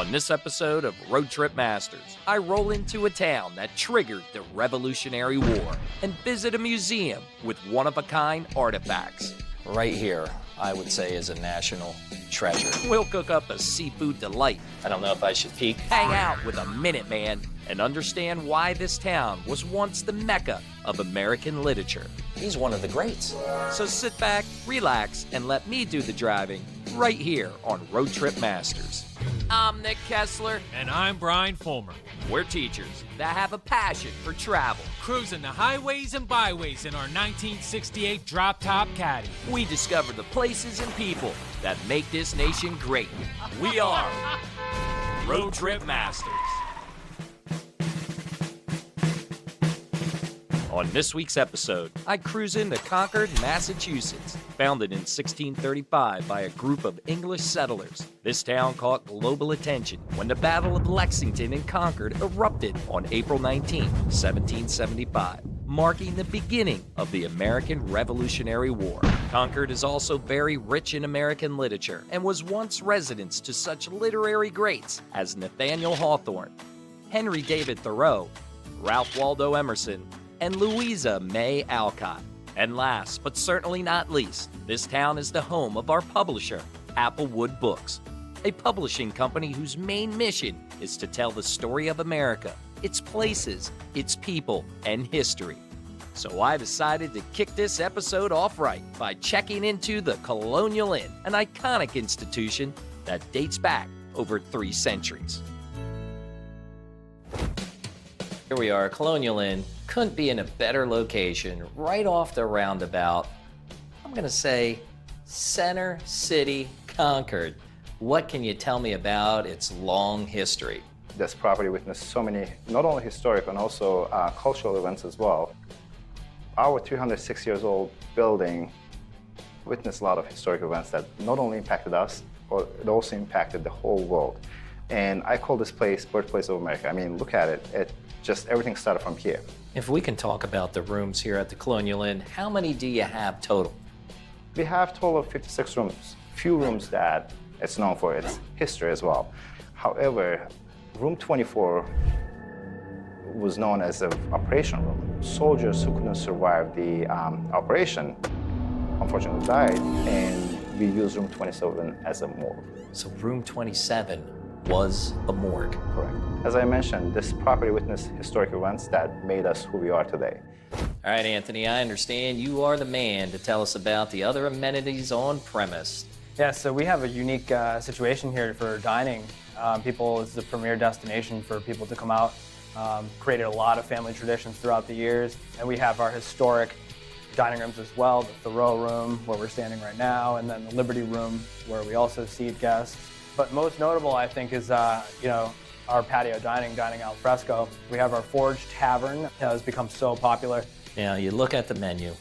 On this episode of Road Trip Masters, I roll into a town that triggered the Revolutionary War and visit a museum with one-of-a-kind artifacts. Right here, I would say, is a national treasure. We'll cook up a seafood delight. I don't know if I should peek. Hang out with a Minuteman and understand why this town was once the mecca of American literature. He's one of the greats. So sit back, relax, and let me do the driving right here on Road Trip Masters. I'm Nick Kessler. And I'm Brian Fulmer. We're teachers that have a passion for travel. Cruising the highways and byways in our 1968 drop-top caddy. We discover the places and people that make this nation great. We are Road Trip Masters. On this week's episode, I cruise into Concord, Massachusetts. Founded in 1635 by a group of English settlers, this town caught global attention when the Battle of Lexington and Concord erupted on April 19, 1775, marking the beginning of the American Revolutionary War. Concord is also very rich in American literature and was once residence to such literary greats as Nathaniel Hawthorne, Henry David Thoreau, Ralph Waldo Emerson, and Louisa May Alcott. And last, but certainly not least, this town is the home of our publisher, Applewood Books, a publishing company whose main mission is to tell the story of America, its places, its people, and history. So I decided to kick this episode off right by checking into the Colonial Inn, an iconic institution that dates back over 3 centuries. Here we are, Colonial Inn. Couldn't be in a better location, right off the roundabout. I'm gonna say Center City, Concord. What can you tell me about its long history? This property witnessed so many, not only historic, and also cultural events as well. Our 306 years old building witnessed a lot of historic events that not only impacted us, but it also impacted the whole world. And I call this place birthplace of America. I mean, look at it. Just everything started from here. If we can talk about the rooms here at the Colonial Inn, how many do you have total? We have a total of 56 rooms. Few rooms that it's known for its history as well. However, room 24 was known as an operation room. Soldiers who couldn't survive the operation unfortunately died, and we used room 27 as a morgue. So room 27 was a morgue. Correct. As I mentioned, this property witnessed historic events that made us who we are today. All right, Anthony, I understand you are the man to tell us about the other amenities on premise. Yeah, so we have a unique situation here for dining. It's the premier destination for people to come out. Created a lot of family traditions throughout the years. And we have our historic dining rooms as well, the Thoreau room, where we're standing right now, and then the Liberty room, where we also seat guests. But most notable, I think, is our patio dining al fresco. We have our Forge Tavern that has become so popular. Now, you look at the menu,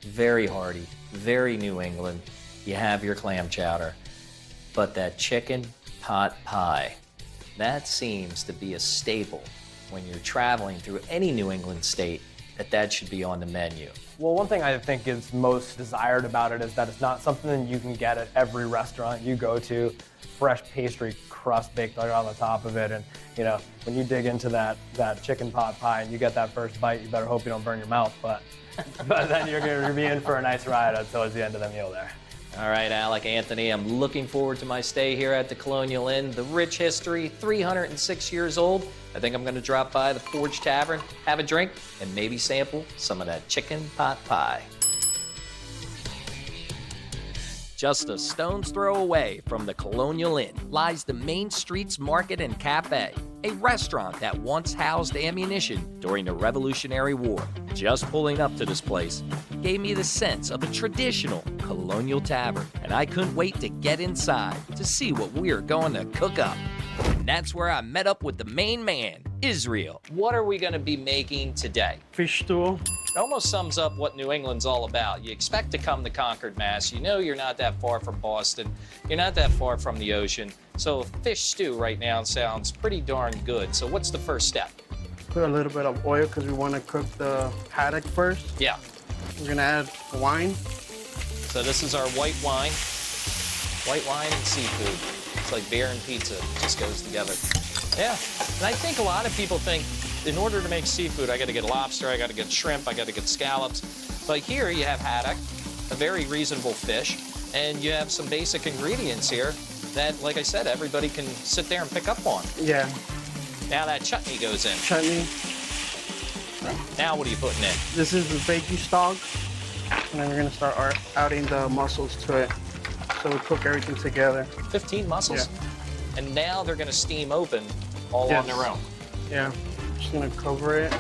very hearty, very New England. You have your clam chowder, but that chicken pot pie, that seems to be a staple when you're traveling through any New England state, that should be on the menu. Well, one thing I think is most desired about it is that it's not something you can get at every restaurant you go to. Fresh pastry crust baked right on the top of it, and when you dig into that chicken pot pie and you get that first bite, you better hope you don't burn your mouth, but then you're going to be in for a nice ride towards the end of the meal there. All right, Alec, Anthony, I'm looking forward to my stay here at the Colonial Inn. The rich history, 306 years old. I think I'm going to drop by the Forge Tavern, have a drink, and maybe sample some of that chicken pot pie. Just a stone's throw away from the Colonial Inn lies the Main Streets Market and Cafe, a restaurant that once housed ammunition during the Revolutionary War. Just pulling up to this place gave me the sense of a traditional colonial tavern, and I couldn't wait to get inside to see what we're going to cook up. And that's where I met up with the main man, Israel. What are we going to be making today? Fish stew. It almost sums up what New England's all about. You expect to come to Concord, Mass. You know you're not that far from Boston. You're not that far from the ocean. So fish stew right now sounds pretty darn good. So what's the first step? Put a little bit of oil because we want to cook the haddock first. Yeah. We're going to add wine. So this is our white wine and seafood. It's like beer and pizza, just goes together. Yeah, and I think a lot of people think in order to make seafood, I got to get lobster, I got to get shrimp, I got to get scallops. But here you have haddock, a very reasonable fish, and you have some basic ingredients here that, like I said, everybody can sit there and pick up on. Yeah. Now that chutney goes in. Chutney. Now what are you putting in? This is the veggie stock. And then we're gonna start adding the mussels to it. So we cook everything together. 15 mussels? Yeah. And now they're gonna steam open all Yes. on their own Yeah. Just gonna cover it.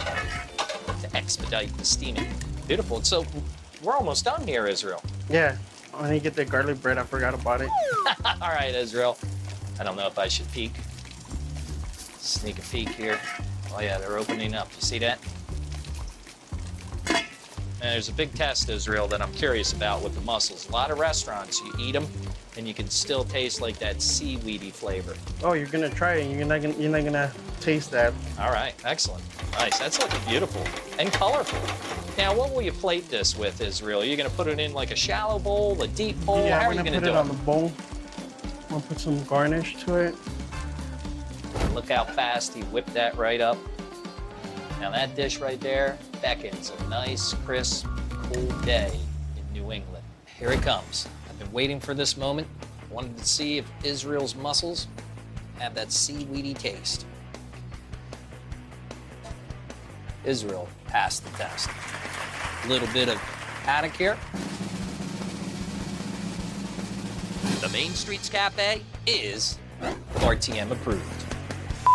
to expedite the steaming. Beautiful. So we're almost done here, Israel. Yeah. When you get the garlic bread, I forgot about it. All right, Israel. I don't know if I should peek. Sneak a peek here. Oh yeah, they're opening up. You see that? And there's a big test, Israel, that I'm curious about with the mussels. A lot of restaurants, you eat them, and you can still taste like that seaweedy flavor. Oh, you're gonna try it. You're not gonna taste that. All right, excellent. Nice, that's looking beautiful and colorful. Now, what will you plate this with, Israel? Are you gonna put it in like a shallow bowl, a deep bowl? Yeah, How are I'm you gonna gonna put do it on the bowl. I'm gonna put some garnish to it. Look how fast he whipped that right up. Now that dish right there beckons a nice, crisp, cool day in New England. Here it comes. I've been waiting for this moment. Wanted to see if Israel's mussels have that seaweedy taste. Israel passed the test. A little bit of haddock here. The Main Streets Cafe is RTM approved.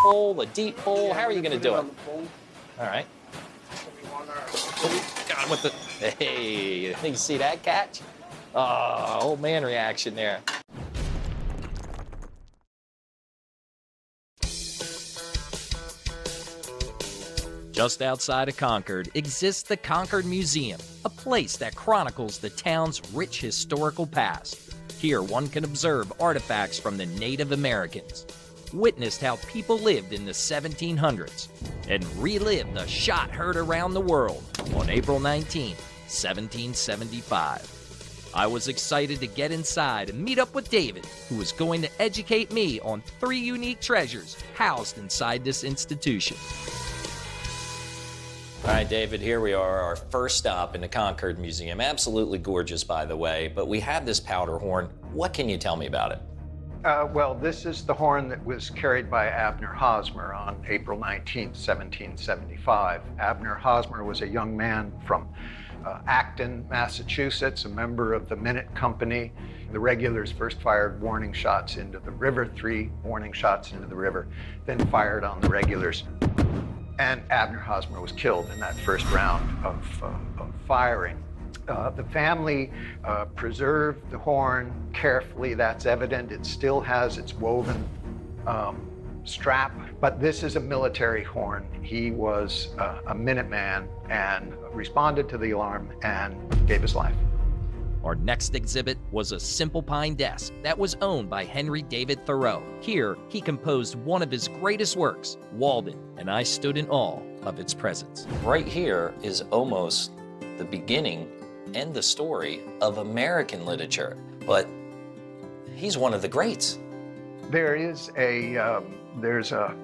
Bowl, a deep bowl. How are you going to do it? All right. Got him with the. Hey, you see that catch? Oh, old man reaction there. Just outside of Concord exists the Concord Museum, a place that chronicles the town's rich historical past. Here, one can observe artifacts from the Native Americans, witnessed how people lived in the 1700s, and relived the shot heard around the world on April 19, 1775. I was excited to get inside and meet up with David, who was going to educate me on 3 unique treasures housed inside this institution. All right, David, here we are, our first stop in the Concord Museum. Absolutely gorgeous, by the way, but we have this powder horn. What can you tell me about it? Well, this is the horn that was carried by Abner Hosmer on April 19, 1775. Abner Hosmer was a young man from Acton, Massachusetts, a member of the Minute Company. The regulars first fired warning shots into the river, 3 warning shots into the river, then fired on the regulars. And Abner Hosmer was killed in that first round of firing. The family preserved the horn carefully. That's evident. It still has its woven strap, but this is a military horn. He was a Minuteman and responded to the alarm and gave his life. Our next exhibit was a simple pine desk that was owned by Henry David Thoreau. Here, he composed one of his greatest works, Walden, and I stood in awe of its presence. Right here is almost the beginning and the story of American literature, but he's one of the greats. There is there's a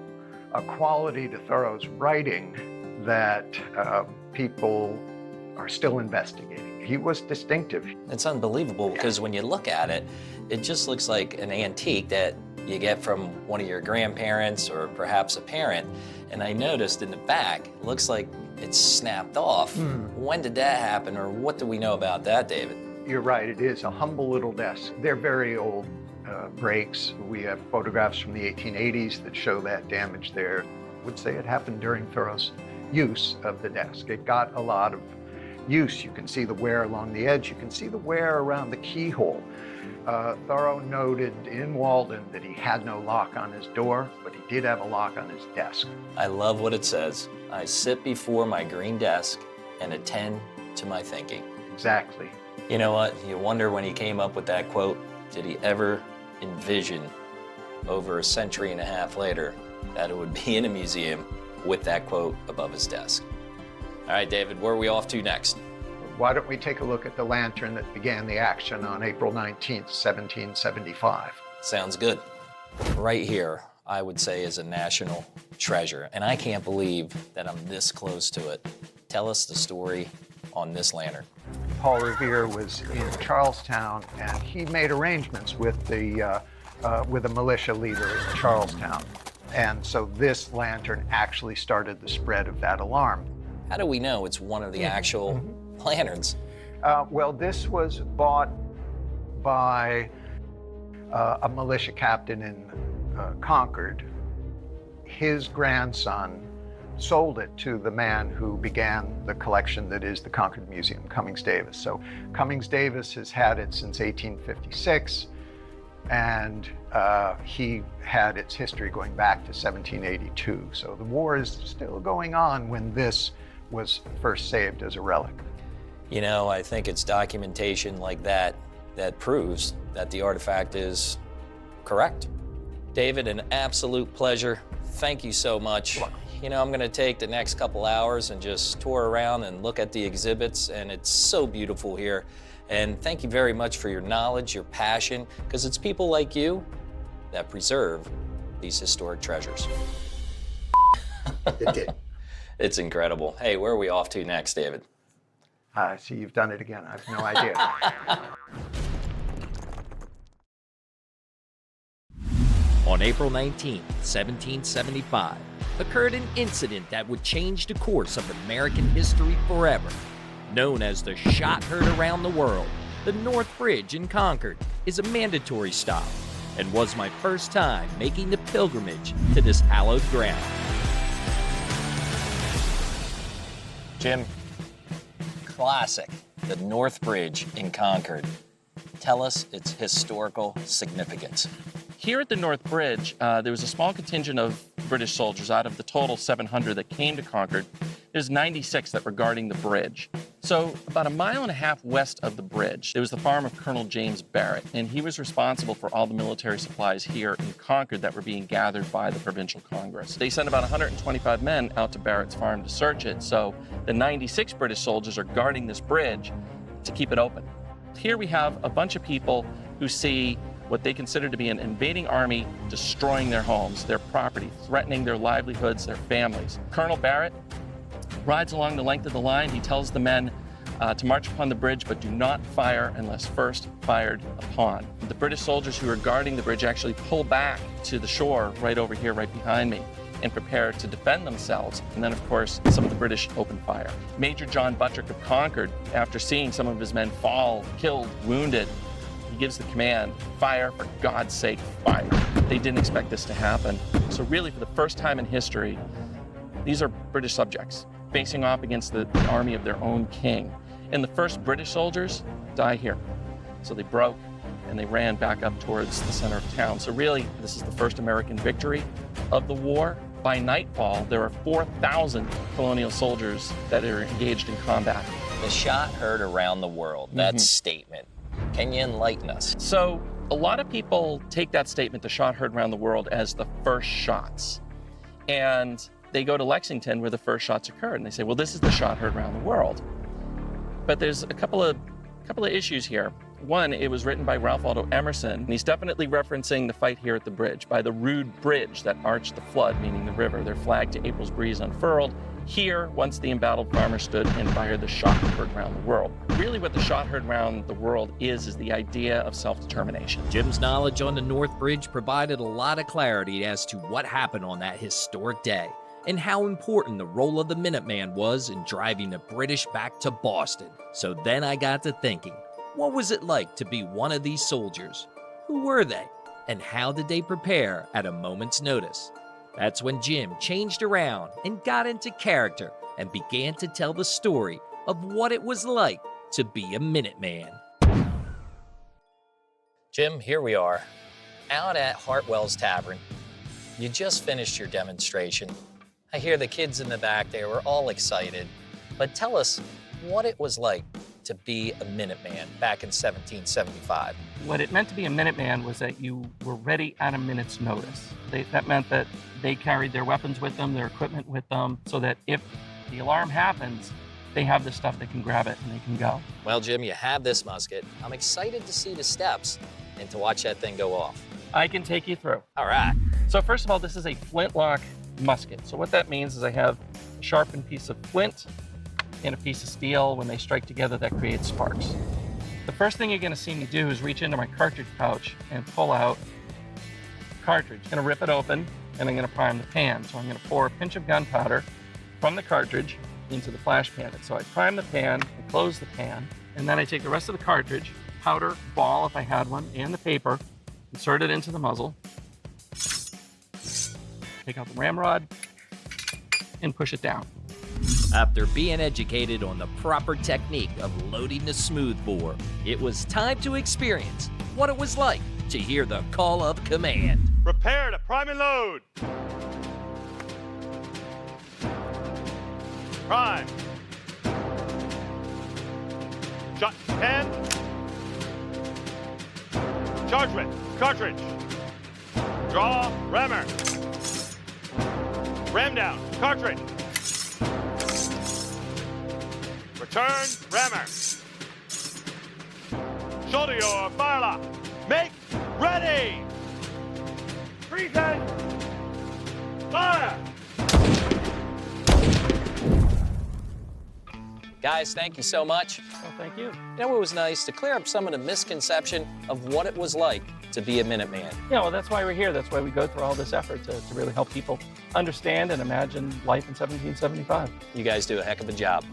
quality to Thoreau's writing that people are still investigating. He was distinctive. It's unbelievable because when you look at it, it just looks like an antique that you get from one of your grandparents or perhaps a parent. And I noticed in the back, it looks like it's snapped off. When did that happen, or what do we know about that, David? You're right, it is a humble little desk. They're very old breaks. We have photographs from the 1880s that show that damage there. I would say it happened during Thoreau's use of the desk. It got a lot of use. You can see the wear along the edge. You can see the wear around the keyhole. Thoreau noted in Walden that he had no lock on his door, but he did have a lock on his desk. I love what it says. I sit before my green desk and attend to my thinking. Exactly. You know what? You wonder when he came up with that quote, did he ever envision over a century and a half later that it would be in a museum with that quote above his desk? All right, David, where are we off to next? Why don't we take a look at the lantern that began the action on April 19th, 1775? Sounds good. Right here, I would say, is a national treasure, and I can't believe that I'm this close to it. Tell us the story on this lantern. Paul Revere was in Charlestown, and he made arrangements with a militia leader in Charlestown. And so this lantern actually started the spread of that alarm. How do we know it's one of the actual lanterns? Well, this was bought by a militia captain in Concord. His grandson sold it to the man who began the collection that is the Concord Museum, Cummings Davis. So Cummings Davis has had it since 1856, and he had its history going back to 1782. So the war is still going on when this was first saved as a relic. You know, I think it's documentation like that that proves that the artifact is correct. David, an absolute pleasure. Thank you so much. You know, I'm gonna take the next couple hours and just tour around and look at the exhibits, and it's so beautiful here. And thank you very much for your knowledge, your passion, because it's people like you that preserve these historic treasures. It did. It's incredible. Hey, where are we off to next, David? I see you've done it again. I have no idea. On April 19, 1775, occurred an incident that would change the course of American history forever. Known as the Shot Heard Around the World, the North Bridge in Concord is a mandatory stop and was my first time making the pilgrimage to this hallowed ground. Jim, classic, the North Bridge in Concord. Tell us its historical significance. Here at the North Bridge, there was a small contingent of British soldiers. Out of the total 700 that came to Concord, there's 96 that were guarding the bridge. So about 1.5 miles west of the bridge, there was the farm of Colonel James Barrett, and he was responsible for all the military supplies here in Concord that were being gathered by the Provincial Congress. They sent about 125 men out to Barrett's farm to search it, so the 96 British soldiers are guarding this bridge to keep it open. Here we have a bunch of people who see what they consider to be an invading army destroying their homes, their property, threatening their livelihoods, their families. Colonel Barrett rides along the length of the line. He tells the men to march upon the bridge, but do not fire unless first fired upon. The British soldiers who are guarding the bridge actually pull back to the shore right over here, right behind me, and prepare to defend themselves. And then, of course, some of the British open fire. Major John Buttrick of Concord, after seeing some of his men fall, killed, wounded, he gives the command, fire, for God's sake, fire. They didn't expect this to happen. So really, for the first time in history, these are British subjects facing off against the army of their own king. And the first British soldiers die here. So they broke and they ran back up towards the center of town. So really, this is the first American victory of the war. By nightfall, there are 4,000 colonial soldiers that are engaged in combat. The shot heard around the world, that statement. Can you enlighten us? So a lot of people take that statement, the shot heard around the world, as the first shots. And they go to Lexington where the first shots occurred, and they say, well, this is the shot heard around the world. But there's a couple of issues here. One, it was written by Ralph Waldo Emerson, and he's definitely referencing the fight here at the bridge, by the rude bridge that arched the flood, meaning the river. Their flag to April's breeze unfurled. Here, once the embattled farmer stood and fired the shot heard around the world. Really what the shot heard around the world is the idea of self-determination. Jim's knowledge on the North Bridge provided a lot of clarity as to what happened on that historic day and how important the role of the Minuteman was in driving the British back to Boston. So then I got to thinking, what was it like to be one of these soldiers? Who were they? And how did they prepare at a moment's notice? That's when Jim changed around and got into character and began to tell the story of what it was like to be a Minuteman. Jim, here we are, out at Hartwell's Tavern. You just finished your demonstration. I hear the kids in the back there were all excited, but tell us what it was like to be a Minuteman back in 1775. What it meant to be a Minuteman was that you were ready at a minute's notice. That meant that they carried their weapons with them, their equipment with them, so that if the alarm happens, they have the stuff, they can grab it and they can go. Well, Jim, you have this musket. I'm excited to see the steps and to watch that thing go off. I can take you through. All right. So first of all, this is a flintlock musket. So what that means is I have a sharpened piece of flint and a piece of steel. When they strike together, that creates sparks. The first thing you're going to see me do is reach into my cartridge pouch and pull out the cartridge. I'm going to rip it open, and I'm going to prime the pan. So I'm going to pour a pinch of gunpowder from the cartridge into the flash pan. So I prime the pan, I close the pan, and then I take the rest of the cartridge, powder, ball if I had one, and the paper, insert it into the muzzle, take out the ramrod, and push it down. After being educated on the proper technique of loading the smoothbore, it was time to experience what it was like to hear the call of command. Prepare to prime and load. Prime. Shot 10. Charge with cartridge. Draw rammer. Ram down cartridge. Return rammer. Shoulder your fire lock. Make ready. Present. Fire. Guys, thank you so much. Well, thank you. You know, it was nice to clear up some of the misconception of what it was like to be a Minuteman. Yeah, well, that's why we're here. That's why we go through all this effort to really help people understand and imagine life in 1775. You guys do a heck of a job.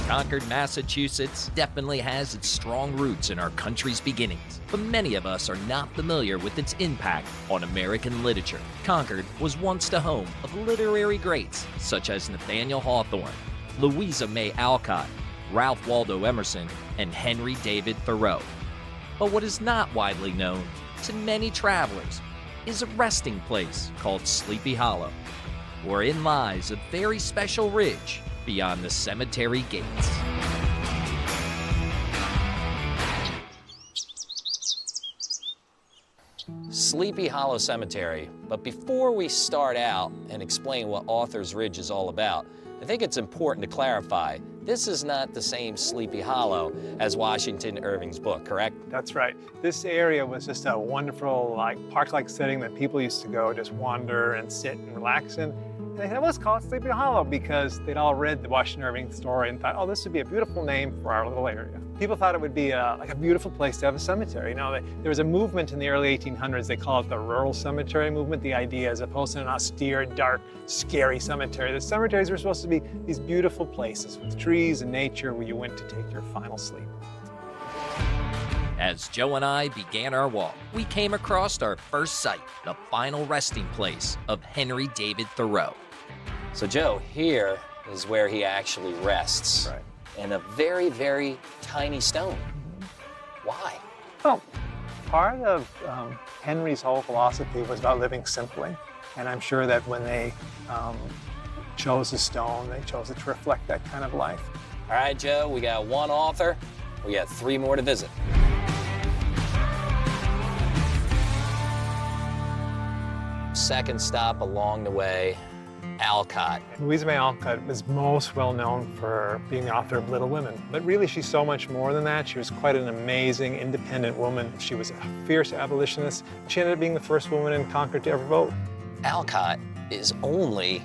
Concord, Massachusetts definitely has its strong roots in our country's beginnings, but many of us are not familiar with its impact on American literature. Concord was once the home of literary greats such as Nathaniel Hawthorne, Louisa May Alcott, Ralph Waldo Emerson, and Henry David Thoreau. But what is not widely known to many travelers is a resting place called Sleepy Hollow, wherein lies a very special ridge beyond the cemetery gates. Sleepy Hollow Cemetery. But before we start out and explain what Author's Ridge is all about, I think it's important to clarify, this is not the same Sleepy Hollow as Washington Irving's book, correct? That's right. This area was just a wonderful, park-like setting that people used to go just wander and sit and relax in. And they said, let's call it Sleepy Hollow, because they'd all read the Washington Irving story and thought, oh, this would be a beautiful name for our little area. People thought it would be like a beautiful place to have a cemetery. You know, there was a movement in the early 1800s, they call it the rural cemetery movement. The idea, as opposed to an austere, dark, scary cemetery, the cemeteries were supposed to be these beautiful places with trees and nature where you went to take your final sleep. As Joe and I began our walk, we came across our first site, the final resting place of Henry David Thoreau. So Joe, here is where he actually rests. Right. In a very, very tiny stone. Why? Well, part of Henry's whole philosophy was about living simply. And I'm sure that when they chose a stone, they chose it to reflect that kind of life. All right, Joe, we got one author. We got 3 more to visit. Second stop along the way, Alcott. Louisa May Alcott was most well known for being the author of Little Women, but really she's so much more than that. She was quite an amazing, independent woman. She was a fierce abolitionist. She ended up being the first woman in Concord to ever vote. Alcott is only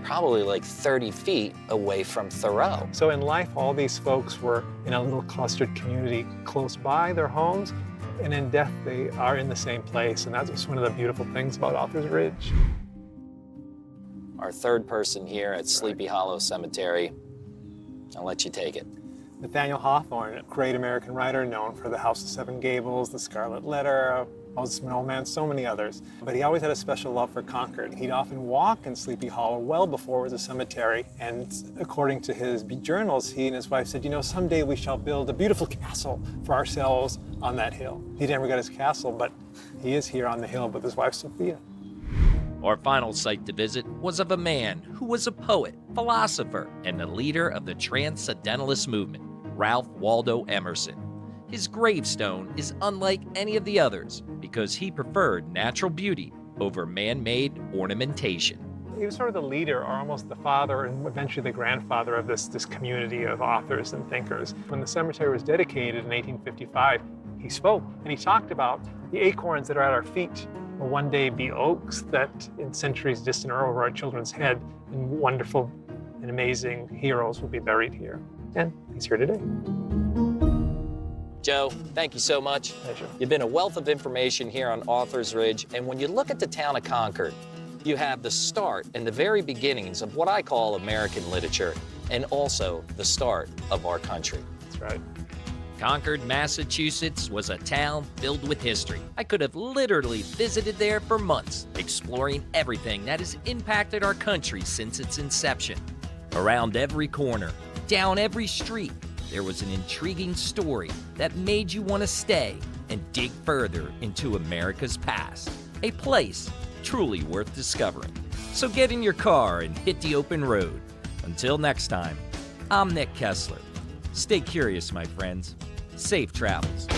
probably like 30 feet away from Thoreau. So in life, all these folks were in a little clustered community close by their homes, and in death, they are in the same place, and that's one of the beautiful things about Author's Ridge. Our third person here at Sleepy Hollow Cemetery. I'll let you take it. Nathaniel Hawthorne, a great American writer known for The House of Seven Gables, The Scarlet Letter, Moses and Old Man, so many others. But he always had a special love for Concord. He'd often walk in Sleepy Hollow well before it was a cemetery. And according to his journals, he and his wife said, you know, someday we shall build a beautiful castle for ourselves on that hill. He never got his castle, but he is here on the hill with his wife, Sophia. Our final site to visit was of a man who was a poet, philosopher, and the leader of the Transcendentalist movement, Ralph Waldo Emerson. His gravestone is unlike any of the others because he preferred natural beauty over man-made ornamentation. He was sort of the leader, or almost the father and eventually the grandfather of this community of authors and thinkers. When the cemetery was dedicated in 1855, he spoke and he talked about the acorns that are at our feet will one day be oaks that in centuries distant are over our children's head, and wonderful and amazing heroes will be buried here. And he's here today. Joe, thank you so much. Pleasure. You've been a wealth of information here on Authors Ridge, and when you look at the town of Concord, you have the start and the very beginnings of what I call American literature, and also the start of our country. That's right. Concord, Massachusetts was a town filled with history. I could have literally visited there for months, exploring everything that has impacted our country since its inception. Around every corner, down every street, there was an intriguing story that made you want to stay and dig further into America's past. A place truly worth discovering. So get in your car and hit the open road. Until next time, I'm Nick Kessler. Stay curious, my friends. Safe travels.